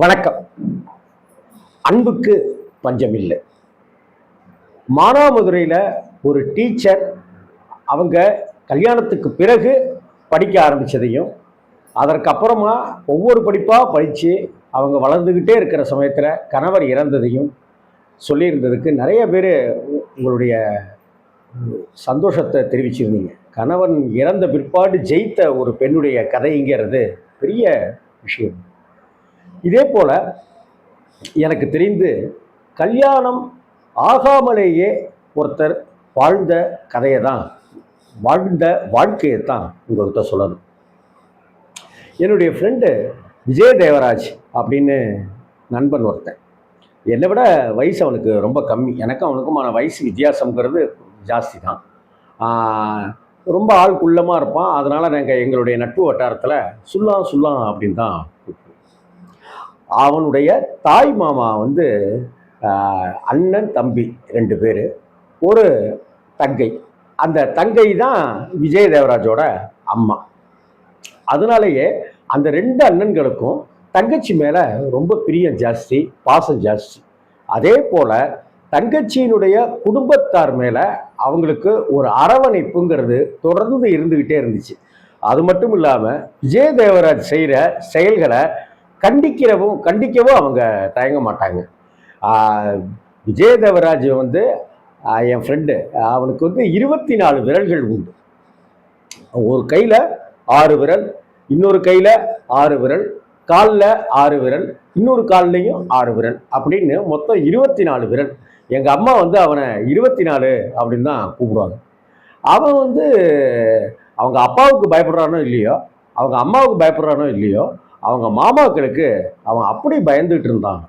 வணக்கம். அன்புக்கு பஞ்சமில்லை. மானாமதுரையில் ஒரு டீச்சர் அவங்க கல்யாணத்துக்கு பிறகு படிக்க ஆரம்பித்ததையும், அதற்கப்புறமா ஒவ்வொரு படிப்பாக படித்து அவங்க வளர்ந்துக்கிட்டே இருக்கிற சமயத்தில் கணவர் இறந்ததையும் சொல்லியிருந்ததுக்கு நிறைய பேர் உங்களுடைய சந்தோஷத்தை தெரிவிச்சிருந்தீங்க. கணவன் இறந்த பிற்பாடு ஜெயித்த ஒரு பெண்ணுடைய கதைங்கிறது பெரிய விஷயம். இதே போல் எனக்கு தெரிந்து கல்யாணம் ஆகாமலேயே ஒருத்தர் வாழ்ந்த கதையை தான், வாழ்ந்த வாழ்க்கையை தான் உங்கள்கிட்ட சொல்லணும். என்னுடைய ஃப்ரெண்டு விஜய் தேவராஜ் அப்படின்னு நண்பன் ஒருத்தன். என்னை விட வயசு அவனுக்கு ரொம்ப கம்மி. எனக்கும் அவனுக்குமான வயசு வித்தியாசங்கிறது ஜாஸ்தி தான். ரொம்ப ஆள் குள்ளமாக இருப்பான். அதனால் நாங்கள் எங்களுடைய நட்பு வட்டாரத்தில் சுல்லாம் அப்படின்னு தான். அவனுடைய தாய் மாமா வந்து அண்ணன் தம்பி 2 பேர், ஒரு தங்கை. அந்த தங்கை தான் விஜய் தேவராஜோட அம்மா. அதனாலேயே அந்த 2 அண்ணன்களுக்கும் தங்கச்சி மேலே ரொம்ப பிரியம் ஜாஸ்தி, பாசம் ஜாஸ்தி. அதே போல் தங்கச்சியினுடைய குடும்பத்தார் மேலே அவங்களுக்கு ஒரு அரவணைப்புங்கிறது தொடர்ந்து இருந்துக்கிட்டே இருந்துச்சு. அது மட்டும் இல்லாமல் விஜய் தேவராஜ் செய்கிற செயல்களை கண்டிக்கவும் அவங்க தயங்க மாட்டாங்க. விஜய் தேவராஜ் வந்து என் ஃப்ரெண்டு, அவனுக்கு வந்து 24 விரல்கள் உண்டு. ஒரு கையில் 6 விரல், இன்னொரு கையில் 6 விரல், காலில் 6 விரல், இன்னொரு கால்லையும் 6 விரல், அப்படின்னு மொத்தம் 24 விரல். எங்கள் அம்மா வந்து அவனை 24 அப்படின்னு தான் கூப்பிடுவாங்க. அவன் வந்து அவங்க அப்பாவுக்கு பயப்படுறானோ இல்லையோ, அவங்க அம்மாவுக்கு பயப்படுறானோ இல்லையோ, அவங்க மாமாக்களுக்கு அவன் அப்படி பயந்துட்டு இருந்தான்.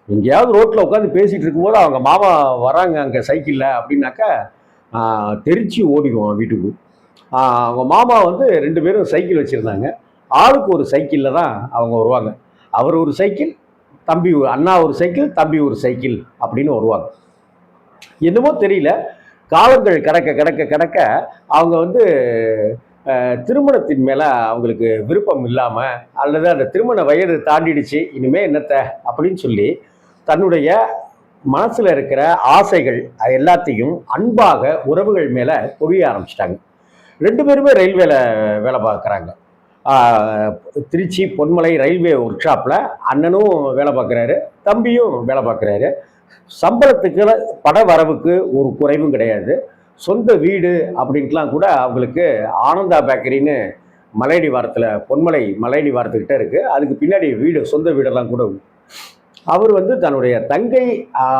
எங்கேயாவது ரோட்டில் உட்காந்து பேசிகிட்டு இருக்கும்போது அவங்க மாமா வராங்க அங்கே சைக்கிளில் அப்படின்னாக்கா தெரிச்சு ஓடிடுவான் வீட்டுக்கு. அவங்க மாமா வந்து 2 பேரும் சைக்கிள் வச்சுருந்தாங்க. ஆளுக்கு ஒரு சைக்கிளில் தான் அவங்க வருவாங்க. அவர் ஒரு சைக்கிள், தம்பி அண்ணா ஒரு சைக்கிள், தம்பி ஒரு சைக்கிள் அப்படின்னு வருவாங்க. என்னமோ தெரியல, காலங்கள் கடக்க அவங்க வந்து திருமணத்தின் மேலே அவங்களுக்கு விருப்பம் இல்லாமல், அல்லது அந்த திருமண வயது தாண்டிடுச்சு, இனிமேல் என்னத்த அப்படின்னு சொல்லி தன்னுடைய மனசில் இருக்கிற ஆசைகள் எல்லாத்தையும் அன்பாக உறவுகள் மேலே பொழிய ஆரம்பிச்சிட்டாங்க. 2 பேருமே ரயில்வேல வேலை பார்க்குறாங்க. திருச்சி பொன்மலை ரயில்வே ஒர்க் ஷாப்பில் அண்ணனும் வேலை பார்க்குறாரு, தம்பியும் வேலை பார்க்குறாரு. சம்பளத்துக்கு பட வரவுக்கு ஒரு குறைவும் கிடையாது. சொந்த வீடு அப்படின்ட்டுலாம் கூட அவங்களுக்கு ஆனந்தா பேக்கரின்னு மலையடி வாரத்தில், பொன்மலை மலையடி வாரத்துக்கிட்ட இருக்குது, அதுக்கு பின்னாடி வீடு, சொந்த வீடெல்லாம் கூட. அவர் வந்து தன்னுடைய தங்கை,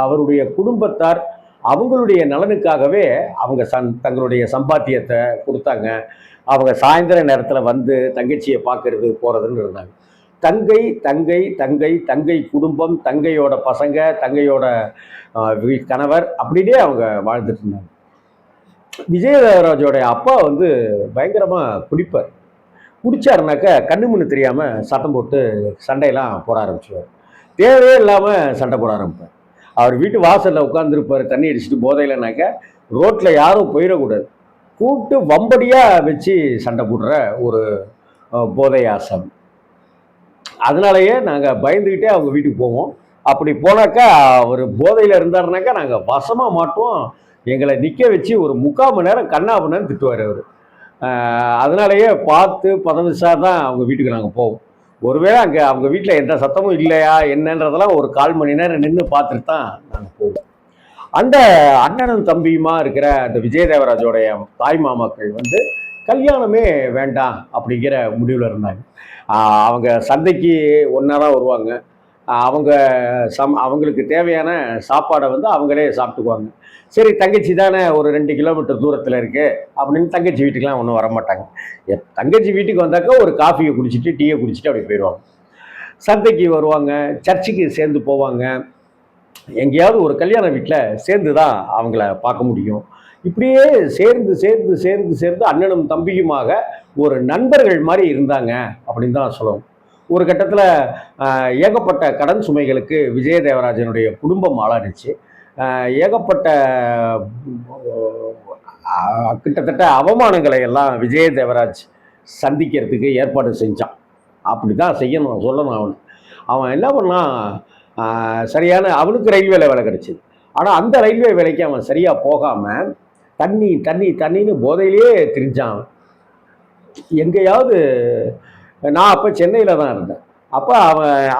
அவருடைய குடும்பத்தார் அவங்களுடைய நலனுக்காகவே அவங்க தங்களுடைய சம்பாத்தியத்தை கொடுத்தாங்க. அவங்க சாயந்தர நேரத்தில் வந்து தங்கச்சியை பார்க்கறது போகிறதுன்னு இருந்தாங்க. தங்கை குடும்பம், தங்கையோட பசங்க, தங்கையோட கணவர் அப்படின்னே அவங்க வாழ்ந்துட்டு இருந்தாங்க. விஜய் தேவராஜோடைய அப்பா வந்து பயங்கரமாக குடிப்பார். குடிச்சாருனாக்கா கண்ணு முன்னு தெரியாமல் சத்தம் போட்டு சண்டையெல்லாம் போட ஆரம்பிச்சுவார். தேவையே இல்லாமல் சண்டை போட ஆரம்பிப்பார். அவர் வீட்டு வாசலில் உட்காந்துருப்பார், தண்ணி அடிச்சுட்டு போதையிலனாக்கா ரோட்டில் யாரும் போயிடக்கூடாது, கூப்பிட்டு வம்படியாக வச்சு சண்டை போடுற ஒரு போதை ஆசம். அதனாலேயே நாங்கள் பயந்துக்கிட்டே அவங்க வீட்டுக்கு போவோம். அப்படி போனாக்கா அவர் போதையில் இருந்தாருனாக்கா நாங்கள் வசமாக மாட்டோம். எங்களை நிற்க வச்சு ஒரு 3/4 மணி நேரம் கண்ணாபுண்ணன்னு திட்டுவார் அவர். அதனாலேயே பார்த்து பதவிசாக தான் அவங்க வீட்டுக்கு நாங்கள் போவோம். ஒருவேளை அங்கே அவங்க வீட்டில் எந்த சத்தமும் இல்லையா என்னன்றதெல்லாம் ஒரு 1/4 மணி நேரம் நின்று பார்த்துட்டு தான் நாங்கள் போவோம். அந்த அண்ணனும் தம்பியுமா இருக்கிற அந்த விஜய் தேவராஜோடைய தாய் மாமாக்கள் வந்து கல்யாணமே வேண்டாம் அப்படிங்கிற முடிவில் இருந்தாங்க. அவங்க சந்தைக்கு ஒன்றா தான் வருவாங்க. அவங்களுக்கு தேவையான சாப்பாடை வந்து அவங்களே சாப்பிட்டுக்குவாங்க. சரி, தங்கச்சி தானே ஒரு 2 கிலோமீட்டர் தூரத்தில் இருக்குது அப்படின்னு தங்கச்சி வீட்டுக்கெலாம் ஒன்றும் வரமாட்டாங்க. தங்கச்சி வீட்டுக்கு வந்தாக்கா ஒரு காஃபியை குடிச்சிட்டு, டீயை குடிச்சிட்டு அப்படி போயிடுவாங்க. சந்தைக்கு வருவாங்க, சர்ச்சுக்கு சேர்ந்து போவாங்க, எங்கேயாவது ஒரு கல்யாண வீட்டில் சேர்ந்து தான் அவங்கள பார்க்க முடியும். இப்படியே சேர்ந்து அண்ணனும் தம்பியுமாக ஒரு நண்பர்கள் மாதிரி இருந்தாங்க அப்படின்னு தான் சொல்லணும். ஒரு கட்டத்தில் ஏகப்பட்ட கடன் சுமைகளுக்கு விஜய் தேவராஜனுடைய குடும்பம் ஆளாடுச்சு. ஏகப்பட்ட கிட்டத்தட்ட அவமானங்களை எல்லாம் விஜய் தேவராஜ் சந்திக்கிறதுக்கு ஏற்பாடு செஞ்சான். அப்படி தான் செய்யணும், சொல்லணும். அவன் அவன் என்ன பண்ணான், சரியான அவனுக்கு ரயில்வேல வேலை கிடைச்சிது. ஆனால் அந்த ரயில்வே வேலைக்கு அவன் சரியாக போகாமல் தண்ணி தண்ணி தண்ணின்னு போதையிலேயே திரிஞ்சான். எங்கேயாவது நான் அப்போ சென்னையில் தான் இருந்தேன். அப்போ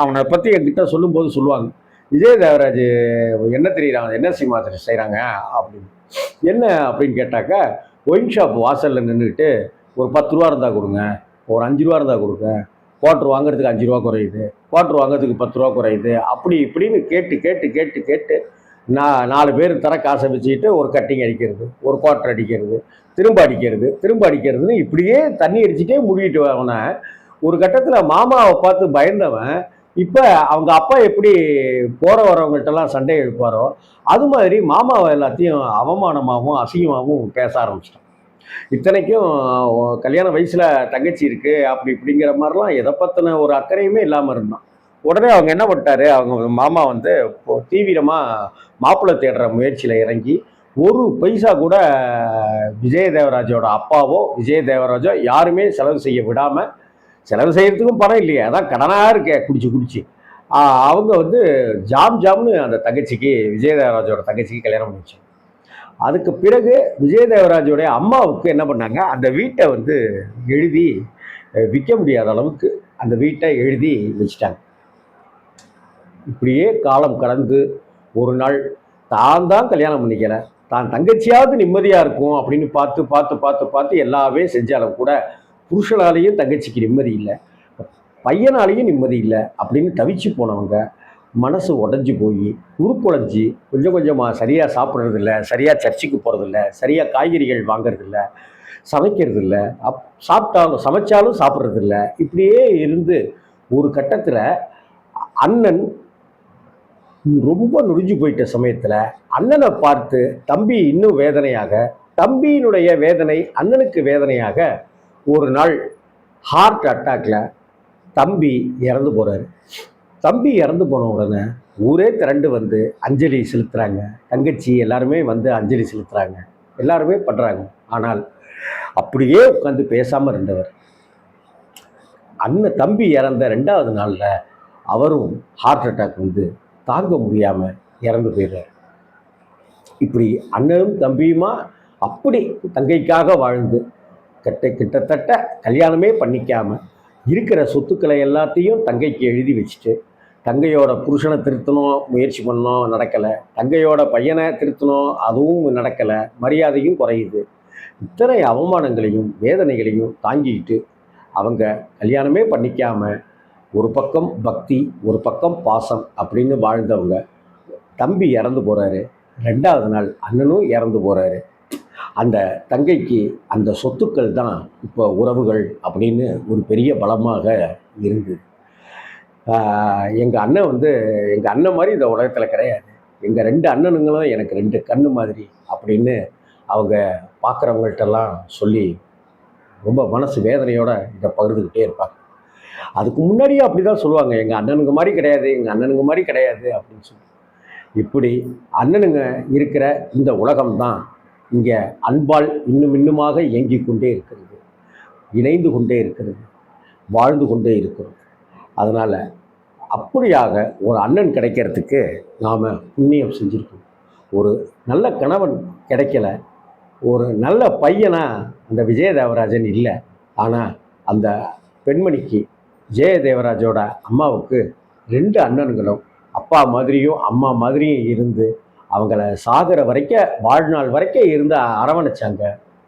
அவனை பற்றி என்கிட்ட சொல்லும்போது சொல்லுவாங்க, விஜய் தேவராஜ் என்ன தெரியுறாங்க, என்ன சினிமா செய்கிறாங்க அப்படின்னு. என்ன அப்படின்னு கேட்டாக்கா, ஒயின் ஷாப் வாசலில் நின்றுக்கிட்டு ஒரு 10 ரூபா இருந்தால் கொடுங்க, ஒரு 5 ரூபா இருந்தால் கொடுங்க, குவார்ட்ரு வாங்குறதுக்கு 5 ரூபா குறையுது, குவார்ட்ரு வாங்குறதுக்கு 10 ரூபா குறையுது, அப்படி இப்படின்னு கேட்டு கேட்டு கேட்டு கேட்டு நான் 4 பேர் தர காசை வச்சுக்கிட்டு ஒரு கட்டிங் அடிக்கிறது, ஒரு குவார்ட்ரு அடிக்கிறது, திரும்ப அடிக்கிறது, திரும்ப அடிக்கிறதுன்னு இப்படியே தண்ணி அடிச்சுட்டே மூடிட்டு அவனை ஒரு கட்டத்தில் மாமாவை பார்த்து பயந்தவன் இப்போ அவங்க அப்பா எப்படி போகிற வரவங்கள்ட்டெல்லாம் சண்டை எழுப்பாரோ அது மாதிரி மாமாவை எல்லாத்தையும் அவமானமாகவும் அசிங்கமாகவும் பேச ஆரம்பிச்சிட்டான். இத்தனைக்கும் கல்யாண வயசில் தங்கச்சி இருக்குது அப்படி இப்படிங்கிற மாதிரிலாம் எதை பற்றின ஒரு அக்கறையுமே இல்லாமல் இருந்தான். உடனே அவங்க என்ன பண்ணிட்டாரு, அவங்க மாமா வந்து தீவிரமாக மாப்பிள்ளை தேடுற முயற்சியில் இறங்கி ஒரு பைசா கூட விஜய் தேவராஜோட அப்பாவோ விஜய் தேவராஜோ யாருமே செலவு செய்ய விடாமல், செலவு செய்யறதுக்கும் பணம் இல்லையே, அதான் கடனாக இருக்கே குடிச்சு குடிச்சு, அவங்க வந்து ஜாம் ஜாம்னு அந்த தங்கச்சிக்கு விஜய் தேவராஜோட தங்கச்சிக்கு கல்யாணம் பண்ணிச்சு. அதுக்கு பிறகு விஜய் தேவராஜோடைய அம்மாவுக்கு என்ன பண்ணாங்க, அந்த வீட்டை வந்து எழுதி விற்க முடியாத அளவுக்கு அந்த வீட்டை எழுதி வச்சுட்டாங்க. இப்படியே காலம் கடந்து ஒரு நாள் தான் தான் கல்யாணம் பண்ணிக்கல, தான் தங்கச்சியாவது நிம்மதியாக இருக்கும் அப்படின்னு பார்த்து பார்த்து பார்த்து பார்த்து எல்லாமே செஞ்சாலும் கூட புருஷனாலேயும் தங்கச்சிக்கு நிம்மதி இல்லை, பையனாலேயும் நிம்மதி இல்லை அப்படின்னு தவிச்சு போனவங்க மனசு உடஞ்சி போய் உருக்குலைஞ்சி கொஞ்சம் கொஞ்சமாக சரியாக சாப்பிட்றதில்ல, சரியாக சர்ச்சுக்கு போகிறதில்ல, சரியாக காய்கறிகள் வாங்கிறதில்ல, சமைக்கிறதில்ல, சாப்பிட்டாலும் சமைச்சாலும் சாப்பிட்றதில்ல, இப்படியே இருந்து ஒரு கட்டத்தில் அண்ணன் ரொம்ப நொடிஞ்சு போயிட்ட சமயத்தில் அண்ணனை பார்த்து தம்பி இன்னும் வேதனையாக, தம்பியினுடைய வேதனை அண்ணனுக்கு வேதனையாக ஒரு நாள் ஹார்ட் அட்டாக்ல தம்பி இறந்து போகிறாரு. தம்பி இறந்து போன உடனே ஊரே திரண்டு வந்து அஞ்சலி செலுத்துகிறாங்க, தங்கச்சி எல்லாருமே வந்து அஞ்சலி செலுத்துகிறாங்க, எல்லாருமே பண்ணுறாங்க. ஆனால் அப்படியே உட்காந்து பேசாமல் இருந்தவர் அண்ணன் தம்பி இறந்த 2வது நாளில் அவரும் ஹார்ட் அட்டாக் வந்து தாங்க முடியாமல் இறந்து போயிடுறார். இப்படி அண்ணனும் தம்பியுமா அப்படி தங்கைக்காக வாழ்ந்து கிட்டத்தட்ட கல்யாணமே பண்ணிக்காமல் இருக்கிற சொத்துக்களை எல்லாத்தையும் தங்கைக்கு எழுதி வச்சுட்டு, தங்கையோட புருஷனை திருத்தணும் முயற்சி பண்ணோம், நடக்கலை, தங்கையோட பையனை திருத்தணும் அதுவும் நடக்கலை, மரியாதையும் குறையுது. இத்தனை அவமானங்களையும் வேதனைகளையும் தாங்கிக்கிட்டு அவங்க கல்யாணமே பண்ணிக்காமல் ஒரு பக்கம் பக்தி ஒரு பக்கம் பாசம் அப்படின்னு வாழ்ந்தவங்க தம்பி இறந்து போகிறாரு. 2வது நாள் அண்ணனும் இறந்து போகிறாரு. அந்த தங்கைக்கு அந்த சொத்துக்கள் தான் இப்போ உறவுகள் அப்படின்னு ஒரு பெரிய பலமாக இருந்தது. எங்கள் அண்ணன் வந்து எங்கள் அண்ணன் மாதிரி இந்த உலகத்தில் கிடையாது, எங்கள் 2 அண்ணனுங்களும் எனக்கு 2 கண்ணு மாதிரி அப்படின்னு அவங்க பார்க்குறவங்கள்ட்டெல்லாம் சொல்லி ரொம்ப மனசு வேதனையோடு இதை பகிர்ந்துக்கிட்டே இருப்பாங்க. அதுக்கு முன்னாடியே அப்படி தான் சொல்லுவாங்க, எங்கள் அண்ணனுங்க மாதிரி கிடையாது, எங்கள் அண்ணனுங்க மாதிரி கிடையாது அப்படின்னு சொல்லி. இப்படி அண்ணனுங்க இருக்கிற இந்த உலகம்தான் இங்கே அன்பால் இன்னும் இன்னுமாக இயங்கி கொண்டே இருக்கிறது, இணைந்து கொண்டே இருக்கிறது, வாழ்ந்து கொண்டே இருக்கிறது. அதனால் அப்படியாக ஒரு அண்ணன் கிடைக்கிறதுக்கு நாம் புண்ணியம் செஞ்சுருக்கோம். ஒரு நல்ல கணவன் கிடைக்கல, ஒரு நல்ல பையனாக அந்த விஜய தேவராஜன் இல்லை. ஆனால் அந்த பெண்மணிக்கு விஜய தேவராஜோட அம்மாவுக்கு 2 அண்ணன்களும் அப்பா மாதிரியும் அம்மா மாதிரியும் இருந்து அவங்கள சாகிற வரைக்கும் வாழ்நாள் வரைக்கும் இருந்து அரவணைச்சாங்க,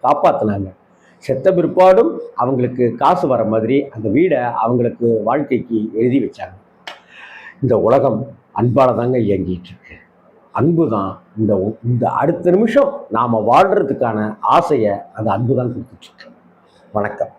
காப்பாற்றினாங்க. செத்த பிற்பாடும் அவங்களுக்கு காசு வர மாதிரி அந்த வீடை அவங்களுக்கு வாழ்க்கைக்கு எழுதி வச்சாங்க. இந்த உலகம் அன்பால் தாங்க இயங்கிட்டு இருக்கு. அன்பு தான் இந்த அடுத்த நிமிஷம் நாம் வாழ்கிறதுக்கான ஆசையை அந்த அன்பு தான் கொடுத்துட்ருக்கு. வணக்கம்.